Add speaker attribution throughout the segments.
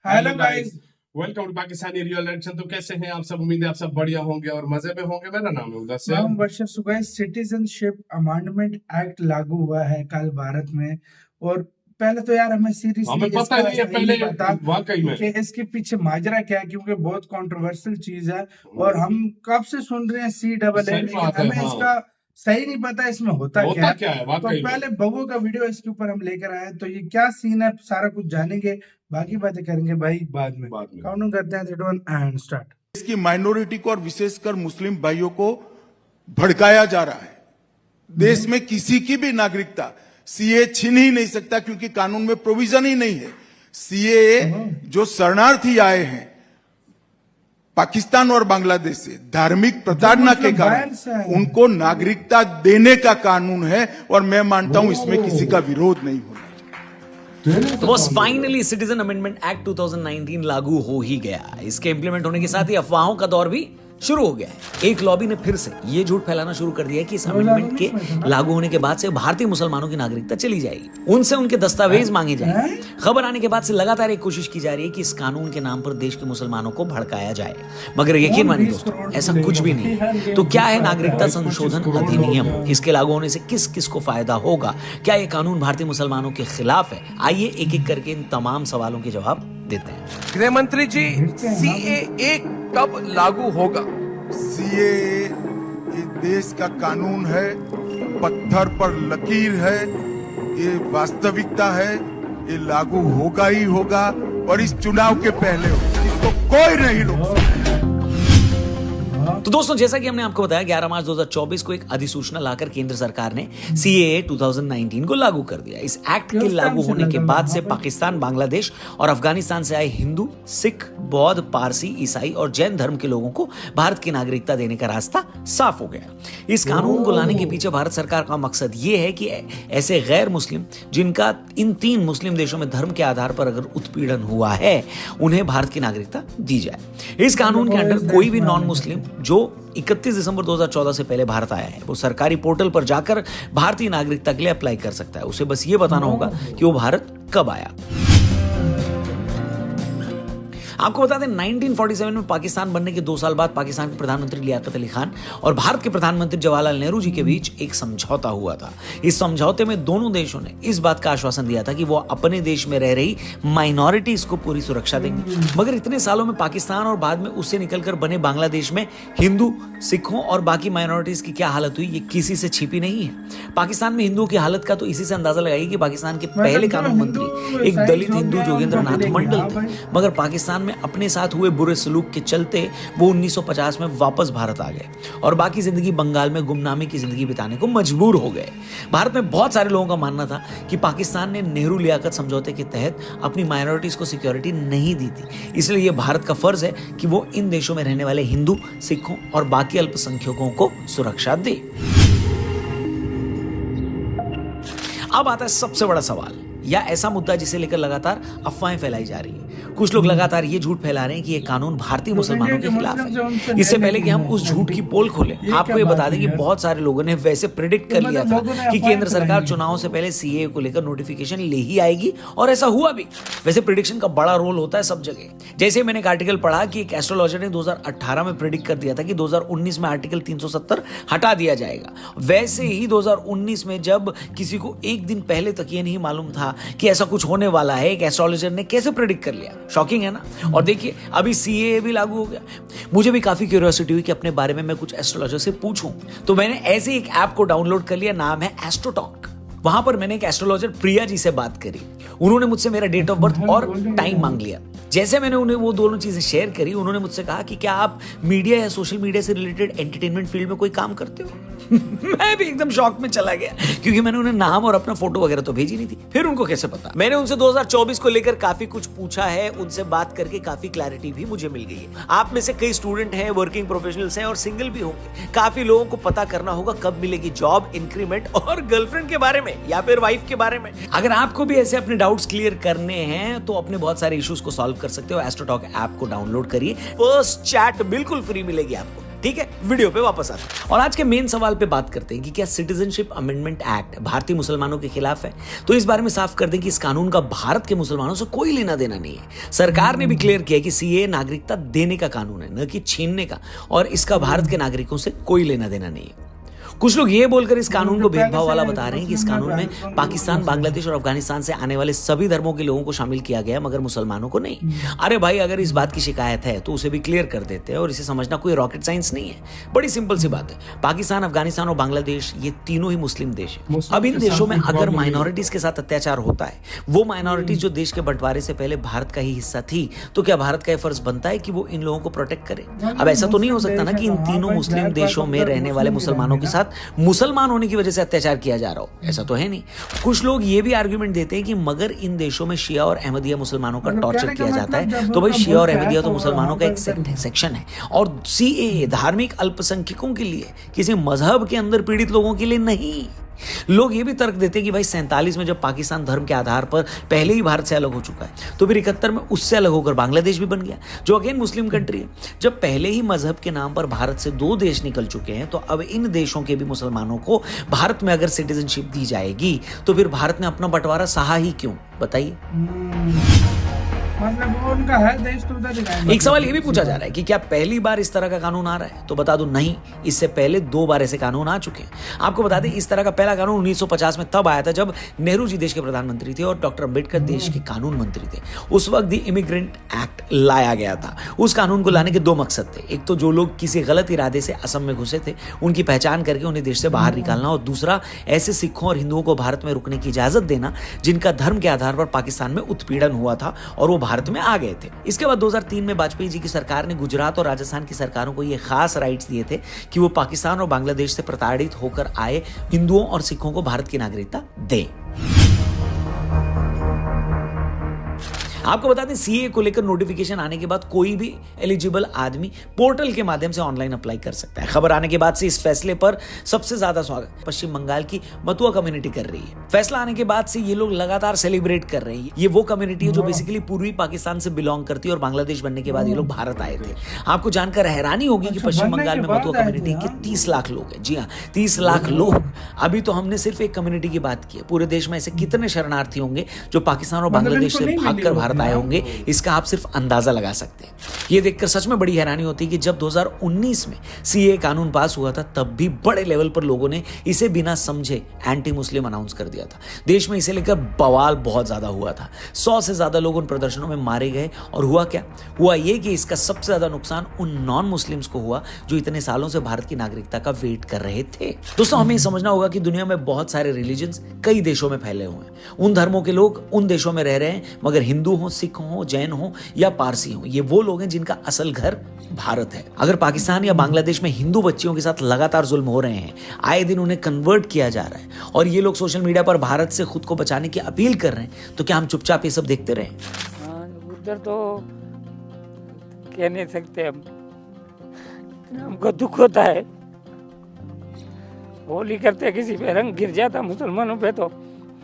Speaker 1: Hello guys,
Speaker 2: welcome to Pakistani real action. तो कैसे हैं आप सब? उम्मीद है आप सब बढ़िया होंगे और मजे में होंगे। मेरा नाम है उदय से।
Speaker 1: वर्षित सुबह सिटीजनशिप अमेंडमेंट एक्ट लागू हुआ है कल भारत में। और पहले तो यार हमें सीरीजली
Speaker 2: हमें पता नहीं है पहले वाकई में
Speaker 1: कि इसके पीछे माजरा क्या है, क्योंकि बहुत कंट्रोवर्शियल चीज है और हम कब से सुन रहे हैं CAA, लेकिन हमें इसका सही नहीं पता इसमें होता क्या है। तो पहले बबू का वीडियो इसके ऊपर हम लेकर आए, तो ये क्या सीन है सारा कुछ जानेंगे, बाकी बातें करेंगे भाई बाद में। काउंटिंग करते हैं 3, 2, 1 एंड स्टार्ट।
Speaker 3: इसकी माइनॉरिटी को और विशेषकर मुस्लिम भाइयों को भड़काया जा रहा है। देश में किसी की भी नागरिकता सीए छीन ही नहीं सकता, क्योंकि कानून में प्रोविजन ही नहीं है। सीए जो शरणार्थी आए हैं पाकिस्तान और बांग्लादेश से धार्मिक प्रताड़ना के कारण, उनको नागरिकता देने का कानून है और मैं मानता हूं इसमें किसी का विरोध नहीं होना।
Speaker 4: तो बस फाइनली सिटीजन अमेंडमेंट एक्ट 2019 लागू हो ही गया। इसके इंप्लीमेंट होने के साथ ही अफवाहों का दौर भी शुरू हो गया है। एक लॉबी ने फिर से ये झूठ फैलाना शुरू कर दिया कि इस अमेंडमेंट के लागू होने के बाद से भारतीय मुसलमानों की नागरिकता चली जाएगी, उनसे उनके दस्तावेज मांगे जाएंगे। खबर आने के बाद से लगातार एक कोशिश की जा रही है कि इस कानून के नाम पर देश के मुसलमानों को भड़काया जाए, मगर यकीन मानिए दोस्तों, ऐसा कुछ भी नहीं है। तो क्या है नागरिकता संशोधन अधिनियम? इसके लागू होने से किस किस को फायदा होगा? क्या ये कानून भारतीय मुसलमानों के खिलाफ है? आइए एक एक करके इन तमाम सवालों के जवाब देते हैं।
Speaker 5: गृह मंत्री जी, CAA कब लागू होगा?
Speaker 3: सीए ये देश का कानून है, पत्थर पर लकीर है, ये वास्तविकता है, ये लागू होगा ही होगा और इस चुनाव के पहले इसको कोई नहीं रोक सकता।
Speaker 4: तो दोस्तों, जैसा कि हमने आपको बताया 11 मार्च 2024 को एक अधिसूचना लाकर केंद्र सरकार ने CAA 2019 को लागू कर दिया। इस एक्ट के लागू होने के बाद से पाकिस्तान, बांग्लादेश और अफगानिस्तान से आए हिंदू, सिख, बौद्ध, पारसी, ईसाई और जैन धर्म के लोगों को भारत की नागरिकता देने का रास्ता साफ हो गया। इस कानून को लाने के पीछे भारत सरकार का मकसद ये है कि ऐसे गैर मुस्लिम जिनका इन 3 मुस्लिम देशों में धर्म के आधार पर अगर उत्पीड़न हुआ है, उन्हें भारत की नागरिकता दी जाए। इस कानून के अंडर कोई भी नॉन मुस्लिम जो 31 दिसंबर 2014 से पहले भारत आया है, वो सरकारी पोर्टल पर जाकर भारतीय नागरिकता के लिए अप्लाई कर सकता है। उसे बस ये बताना होगा कि वो भारत कब आया। आपको बता दें 1947 में पाकिस्तान बनने के 2 साल बाद पाकिस्तान के प्रधानमंत्री लियाकत अली खान और भारत के प्रधानमंत्री जवाहरलाल नेहरू जी के बीच एक समझौता हुआ था। इस समझौते में दोनों देशों ने इस बात का आश्वासन दिया था कि वो अपने देश में रह रही माइनॉरिटीज को पूरी सुरक्षा देंगे। मगर इतने सालों में पाकिस्तान और बाद में उससे निकलकर बने बांग्लादेश में हिंदू, सिखों और बाकी माइनॉरिटीज की क्या हालत हुई, ये किसी से छिपी नहीं है। पाकिस्तान में हिंदुओं की हालत का तो इसी से अंदाजा लगाइए कि पाकिस्तान के पहले कानून मंत्री एक दलित हिंदू जोगेंद्र नाथ मंडल थे, मगर पाकिस्तान में अपने साथ हुए बुरे सलूक के चलते वो 1950 में वापस भारत आ गए और बाकी जिंदगी बंगाल में गुमनामी की जिंदगी बिताने को मजबूर हो गए। भारत में बहुत सारे लोगों का मानना था कि पाकिस्तान ने नेहरू लियाकत समझौते के तहत अपनी माइनॉरिटीज को सिक्योरिटी नहीं दी थी, इसलिए ये भारत का फर्ज है कि वो इन देशों में रहने वाले हिंदू, सिखों और बाकी अल्पसंख्यकों को सुरक्षा दे। अब आता है सबसे बड़ा सवाल या ऐसा मुद्दा जिसे लेकर लगातार अफवाहें फैलाई जा रही हैं। कुछ लोग लगातार ये झूठ फैला रहे हैं कि ये कानून भारतीय मुसलमानों के खिलाफ है। इससे पहले कि हम उस झूठ की पोल खोलें, आपको ये बता दें कि बहुत सारे लोगों ने वैसे प्रेडिक्ट कर लिया था कि केंद्र सरकार चुनावों से पहले CAA को लेकर नोटिफिकेशन ले ही आएगी, और ऐसा हुआ भी। वैसे प्रेडिक्शन का बड़ा रोल होता है सब जगह। जैसे मैंने एक आर्टिकल पढ़ा कि एक एस्ट्रोलॉजर ने 2018 में प्रेडिक्ट कर दिया था कि 2019 में आर्टिकल 370 हटा दिया जाएगा। वैसे ही 2019 में जब किसी को एक दिन पहले तक ये नहीं मालूम था कि ऐसा कुछ होने वाला है, एक एस्ट्रोलॉजर ने कैसे प्रेडिक्ट कर लिया। शॉकिंग है ना? और देखिए अभी CAA भी लागू हो गया। मुझे भी काफी क्यूरियोसिटी हुई कि अपने बारे में मैं कुछ एस्ट्रोलॉजर से पूछूं, तो मैंने ऐसे एक ऐप को डाउनलोड कर लिया, नाम है एस्ट्रोटॉक। वहां पर मैंने एक एस्ट्रोलॉजर प्रिया जी से बात करी। उन्होंने मुझसे मेरा डेट ऑफ बर्थ और टाइम मांग लिया। जैसे मैंने उन्हें वो दोनों चीजें शेयर करी, उन्होंने मुझसे कहा कि क्या आप मीडिया या सोशल मीडिया से रिलेटेड एंटरटेनमेंट फील्ड में कोई काम करते हो? मैं भी एकदम शॉक में चला गया, क्योंकि मैंने उन्हें नाम और अपना फोटो वगैरह तो भेजी नहीं थी। फिर उनको कैसे पता? मैंने उनसे 2024 को लेकर काफी कुछ पूछा है। उनसे बात करके काफी क्लैरिटी भी मुझे मिल गई है। आप में से कई स्टूडेंट हैं, वर्किंग प्रोफेशनल्स हैं और सिंगल भी होंगे। काफी लोगों को पता करना होगा कब मिलेगी जॉब, इंक्रीमेंट और गर्लफ्रेंड के बारे में या फिर वाइफ के बारे में। अगर आपको भी ऐसे अपने डाउट्स क्लियर करने हैं तो अपने बहुत सारे इश्यूज को सॉल्व कर सकते हो। एस्ट्रोटॉक ऐप को डाउनलोड करिए, फर्स्ट चैट बिल्कुल फ्री मिलेगी आपको। ठीक है, वीडियो पे वापस आते हैं और आज के मेन सवाल पे बात करते हैं कि क्या सिटीजनशिप अमेंडमेंट एक्ट भारतीय मुसलमानों के खिलाफ है। तो इस बारे में साफ कर दें कि इस कानून का भारत के मुसलमानों से कोई लेना देना नहीं है। सरकार ने भी क्लियर किया कि सीए नागरिकता देने का कानून है, न कि छीनने का, और इसका भारत के नागरिकों से कोई लेना देना नहीं है। कुछ लोग ये बोलकर इस कानून को भेदभाव वाला बता रहे हैं कि इस कानून में पाकिस्तान, बांग्लादेश और अफगानिस्तान से आने वाले सभी धर्मों के लोगों को शामिल किया गया, मगर मुसलमानों को नहीं। अरे भाई, अगर इस बात की शिकायत है तो उसे भी क्लियर कर देते हैं, और इसे समझना कोई रॉकेट साइंस नहीं है, बड़ी सिंपल सी बात है। पाकिस्तान, अफगानिस्तान और बांग्लादेश ये तीनों ही मुस्लिम देश है। अब इन देशों में अगर माइनॉरिटीज के साथ अत्याचार होता है, वो माइनॉरिटीज जो देश के बंटवारे से पहले भारत का ही हिस्सा थी, तो क्या भारत का यह फर्ज बनता है कि वो इन लोगों को प्रोटेक्ट करे? अब ऐसा तो नहीं हो सकता ना कि इन तीनों मुस्लिम देशों में रहने वाले मुसलमानों के साथ मुसलमान होने की वजह से अत्याचार किया जा रहा हो, ऐसा तो है नहीं। कुछ लोग ये भी आर्गुमेंट देते हैं कि मगर इन देशों में शिया और अहमदिया मुसलमानों का टॉर्चर किया जाता है, तो भाई शिया और अहमदिया तो मुसलमानों का एक सेक्शन है, और सीएए धार्मिक अल्पसंख्यकों के लिए, किसी मजहब के अंदर पीड़ित लोगों के लिए नहीं। लोग ये भी तर्क देते हैं कि भाई 47 में जब पाकिस्तान धर्म के आधार पर पहले ही भारत से अलग हो चुका है, तो फिर 71 में उससे अलग होकर बांग्लादेश भी बन गया, जो अगेन मुस्लिम कंट्री है। जब पहले ही मजहब के नाम पर भारत से 2 देश निकल चुके हैं, तो अब इन देशों के भी मुसलमानों को भारत में अगर सिटीजनशिप दी जाएगी, तो फिर भारत ने अपना बंटवारा सहा ही क्यों, बताइए।
Speaker 1: मतलब वो उनका है देश, तो उधर दिखाएंगे।
Speaker 4: एक सवाल ये भी पूछा जा रहा है कि क्या पहली बार इस तरह का कानून आ रहा है, तो बता दूं नहीं, इससे पहले 2 बार ऐसे कानून आ चुके हैं। आपको बता दें, इस तरह का पहला कानून 1950 में तब आया था जब नेहरू जी देश के प्रधानमंत्री थे और डॉक्टर अंबेडकर देश के कानून मंत्री थे। उस वक्त दी इमिग्रेंट एक्ट लाया गया था। उस कानून को लाने के 2 मकसद थे। एक तो जो लोग किसी गलत इरादे से असम में घुसे थे, उनकी पहचान करके उन्हें देश से बाहर निकालना, और दूसरा ऐसे सिखों और हिंदुओं को भारत में रुकने की इजाजत देना जिनका धर्म के आधार पर पाकिस्तान में उत्पीड़न हुआ था और वो भारत में आ गए थे। इसके बाद 2003 में वाजपेयी जी की सरकार ने गुजरात और राजस्थान की सरकारों को ये खास राइट्स दिए थे कि वो पाकिस्तान और बांग्लादेश से प्रताड़ित होकर आए हिंदुओं और सिखों को भारत की नागरिकता दें। आपको बता दें, सीए को लेकर नोटिफिकेशन आने के बाद कोई भी एलिजिबल आदमी पोर्टल के माध्यम से ऑनलाइन अप्लाई कर सकता है। खबर आने के बाद से इस फैसले पर सबसे ज्यादा स्वागत पश्चिम बंगाल की मतुआ कम्युनिटी कर रही है। फैसला आने के बाद से ये लोग लगातार सेलिब्रेट कर रहे हैं। ये वो कम्युनिटी है जो बेसिकली पूर्वी पाकिस्तान से बिलोंग करती है, और बांग्लादेश बनने के बाद ये लोग भारत आए थे। आपको जानकर हैरानी होगी कि पश्चिम बंगाल में मतुआ कम्युनिटी के 30 लाख लोग हैं। जी हाँ, 30 लाख लोग। अभी तो हमने सिर्फ एक कम्युनिटी की बात की है, पूरे देश में ऐसे कितने शरणार्थी होंगे जो पाकिस्तान और बांग्लादेश से भागकर भारत आए होंगे, इसका आप सिर्फ अंदाजा लगा सकते हैं। ये देखकर सच में बड़ी हैरानी होती है कि जब 2019 में सीए कानून पास हुआ था, तब भी बड़े लेवल पर लोगों ने इसे बिना समझे एंटी मुस्लिम अनाउंस कर दिया था। देश में इसे लेकर बवाल बहुत ज्यादा हुआ था। 100 से ज्यादा लोग उन प्रदर्शनों में मारे गए, और हुआ क्या? हुआ ये कि इसका सबसे ज्यादा नुकसान उन नॉन मुस्लिम्स को हुआ जो इतने सालों से भारत की नागरिकता का वेट कर रहे थे। दोस्तों, हमें समझना होगा कि दुनिया में बहुत सारे रिलीजन्स कई देशों में फैले हुए हैं। उन धर्मों के लोग उन देशों में रह रहे हैं, मगर हिंदू हो, सिख हो, जैन हो या पारसी हो, ये वो लोग हैं जिनका असल घर भारत है। अगर पाकिस्तान या बांग्लादेश में हिंदू बच्चियों के साथ लगातार जुल्म हो रहे हैं, आए दिन उन्हें कन्वर्ट किया जा रहा है, और ये लोग सोशल मीडिया पर भारत से खुद को बचाने की अपील कर रहे हैं, तो क्या हम चुपचाप ये सब देखते रहें?
Speaker 6: उधर तो कह नहीं सकते हम, हमको दुख होता है। होली करते किसी पे रंग गिर जाता मुसलमानों पे, तो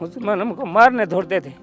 Speaker 6: मुसलमान हमको मारने दौड़ते थे।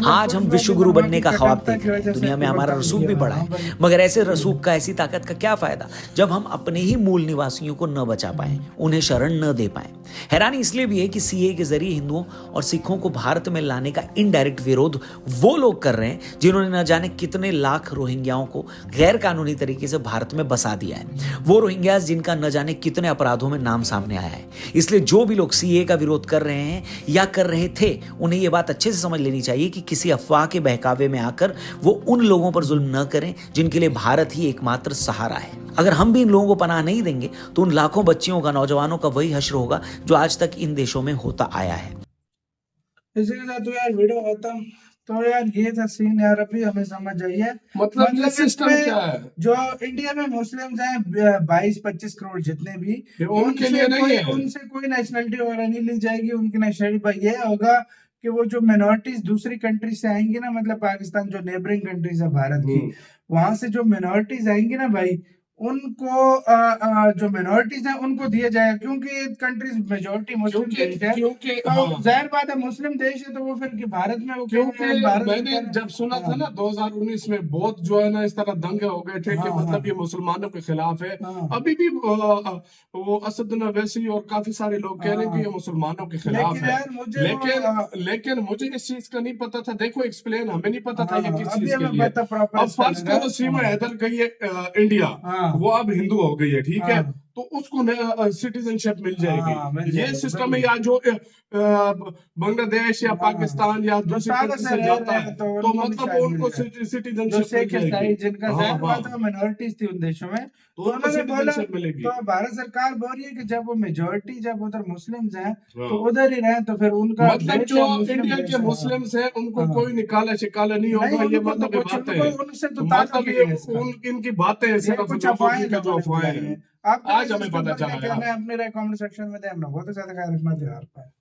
Speaker 4: आज हम विश्व गुरु बनने का ख्वाब देख रहे हैं। दुनिया में हमारा रसूख भी बढ़ा है, मगर ऐसे रसूख का, ऐसी ताकत का क्या फायदा जब हम अपने ही मूल निवासियों को न बचा पाए, उन्हें शरण न दे पाए। हैरानी इसलिए भी है कि सीए के जरिए हिंदुओं और सिखों को भारत में लाने का इनडायरेक्ट विरोध वो लोग कर रहे हैं जिन्होंने न जाने कितने लाख रोहिंग्याओं को गैर कानूनी तरीके से भारत में बसा दिया है। वो रोहिंग्यास जिनका न जाने कितने अपराधों में नाम सामने आया है। इसलिए जो भी लोग सीए का विरोध कर रहे हैं या कर रहे थे, उन्हें ये बात अच्छे से समझ लेनी चाहिए कि किसी अफवाह के बहकावे में आकर वो उन लोगों पर जुल्म न करें जिनके लिए भारत ही एकमात्र सहारा है। अगर हम भी इन लोगों को पनाह नहीं देंगे, तो उन लाखों बच्चियों का, नौजवानों का वही हश्र होगा जो आज तक इन देशों में होता आया है।
Speaker 1: इसी के साथ तो यार वीडियो खत्म। तो यार ये था सीन यार, अभी हमें समझ जाइए
Speaker 2: मतलब ये सिस्टम क्या है?
Speaker 1: जो इंडिया में मुस्लिम्स हैं 22-25 करोड़ जितने भी,
Speaker 2: उनके लिए नहीं है,
Speaker 1: उनसे कोई नेशनलिटी वगैरह नहीं ली जाएगी। उनकी नेशनलिटी पर यह होगा कि वो जो मिनोरिटीज दूसरी कंट्री से आएंगी ना, मतलब पाकिस्तान जो नेबरिंग कंट्रीज है भारत की, वहां से जो मिनोरिटीज आएंगी ना भाई, उनको जो मिनॉरिटीज हैं उनको दिया जाएगा, क्योंकि ये कंट्रीज मेजोरिटी मुस्लिम देश है,
Speaker 2: क्योंकि
Speaker 1: तो जाहिर बात है मुस्लिम देश है, तो वो फिर कि भारत में वो
Speaker 2: क्योंकि
Speaker 1: भारत
Speaker 2: मैंने जब सुना था ना 2019 में बहुत जो है ना इस तरह दंगे हो गए थे कि
Speaker 1: हाँ,
Speaker 2: मतलब
Speaker 1: हाँ।
Speaker 2: ये मुसलमानों के खिलाफ है।
Speaker 1: हाँ।
Speaker 2: अभी भी वो असदुद्दीन अवैसी और काफी सारे लोग कह रहे हैं कि ये मुसलमानों के खिलाफ
Speaker 1: लेकिन
Speaker 2: है।
Speaker 1: यार मुझे
Speaker 2: लेकिन मुझे इस चीज का नहीं पता था। देखो एक्सप्लेन, हमें नहीं पता था ये किस
Speaker 1: अभी
Speaker 2: चीज के
Speaker 1: हमें
Speaker 2: लिए।
Speaker 1: पता प्रॉपर
Speaker 2: अब फर्ज करो सीमा हैदर गई है इंडिया,
Speaker 1: हाँ।
Speaker 2: वो अब हिंदू हो गई है, ठीक है,
Speaker 1: हाँ।
Speaker 2: तो उसको सिटीजनशिप मिल जाएगी।
Speaker 1: हाँ, मिल
Speaker 2: ये
Speaker 1: जाएगी,
Speaker 2: सिस्टम है,
Speaker 1: बिल्कुल।
Speaker 2: या जो बांग्लादेश या
Speaker 1: हाँ।
Speaker 2: पाकिस्तान या
Speaker 1: जो
Speaker 2: दूसरी
Speaker 1: सालों
Speaker 2: कंट्री
Speaker 1: से
Speaker 2: से
Speaker 1: रह
Speaker 2: जाता
Speaker 1: रहे
Speaker 2: है
Speaker 1: हैं, तो
Speaker 2: तो
Speaker 1: उनको भी
Speaker 2: मतलब
Speaker 1: शायद
Speaker 2: उनको
Speaker 1: मिल जाए। जो
Speaker 2: सिटीजनशिप मिल
Speaker 1: सिख ईसाई
Speaker 2: जाएगी।
Speaker 1: जिनका
Speaker 2: हाँ,
Speaker 1: जाहिर बात है
Speaker 2: हाँ।
Speaker 1: मिनॉरिटीज थी उन देशों में,
Speaker 2: तो
Speaker 1: तो
Speaker 2: उनको
Speaker 1: उन्होंने बोला,
Speaker 2: सिटीजनशिप मिलेगी।
Speaker 1: तो भारत सरकार बोल रही है कि जब वो मेजोरिटी जब उधर मुस्लिम्स हैं
Speaker 2: हाँ।
Speaker 1: तो उधर ही रहे, तो फिर उनका
Speaker 2: मतलब
Speaker 1: देश
Speaker 2: जो
Speaker 1: है, मुस्लिम
Speaker 2: इंडिया
Speaker 1: देश
Speaker 2: के
Speaker 1: है।
Speaker 2: मुस्लिम्स हैं उनको
Speaker 1: हाँ।
Speaker 2: कोई निकाला शिकाला नहीं
Speaker 1: नहीं,
Speaker 2: होगा, ये
Speaker 1: उनको तो
Speaker 2: मतलब ये
Speaker 1: कुछ
Speaker 2: बातें
Speaker 1: उनको उनसे तो
Speaker 2: मतलब
Speaker 1: ताल्लुक ही है इसका।
Speaker 2: इनकी बातें हैं,
Speaker 1: ये
Speaker 2: सिर्फ
Speaker 1: कुछ
Speaker 2: लोगों
Speaker 1: अफवाहें
Speaker 2: की जो अफवाहें हैं।
Speaker 1: आप
Speaker 2: आज हमें पता चला
Speaker 1: कहना
Speaker 2: यार।
Speaker 1: है अपने कमेंट सेक्शन में दे, हमने बहुत ज्यादा खैर रखना यार।